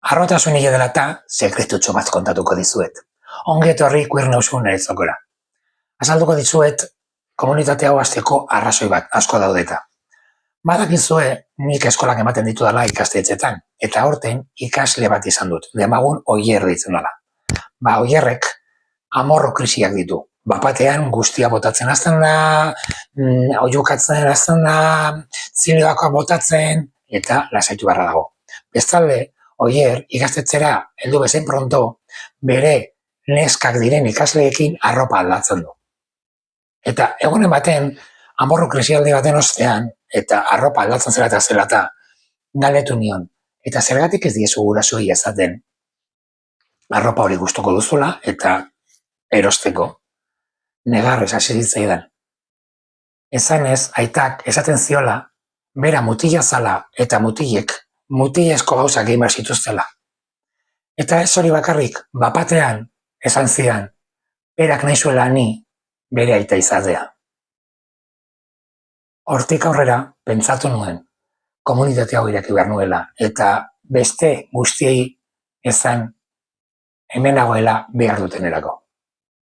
Arrotasunik dela eta sekretutxo bat kontatuko dizuet. Ongi etorri queer nauzu niretzokora. Azalduko dizuet komunitate hau hasteko arrazoi bat asko daudeta. Badakizue nik eskolak ematen ditudala ikastetxetan, eta aurten ikasle bat izan dut, demagun Oier ditzen dela. Oierrek amorro krisiak ditu. Bapatean guztia botatzen hasten da, oiukatzen hasten da, zilioakoa botatzen, eta lasaitu barra dago. Bestalde, Oier ikastetxera heldu bezain pronto bere neskak diren ikasleekin arropa aldatzen du. Eta egunen baten, amorro krisialdi baten ostean, eta arropa aldatzen zela eta galdetu nion. Eta zergatik ez diezu gurasoei esaten arropa hori gustuko duzula eta erosteko. Negarrez hasi zitzaidan. Esanez, aitak esaten ziola, bera mutila zala eta mutilezko gauzak egin behar zituztela. Eta ez hori bakarrik, bapatean esan zidan, berak nahi zuela ni bere aita izatea. Hortik aurrera, pentsatu nuen, komunitate hau ireki behar nuela, eta beste guztiei esan hemen nagoela behar dutenerako.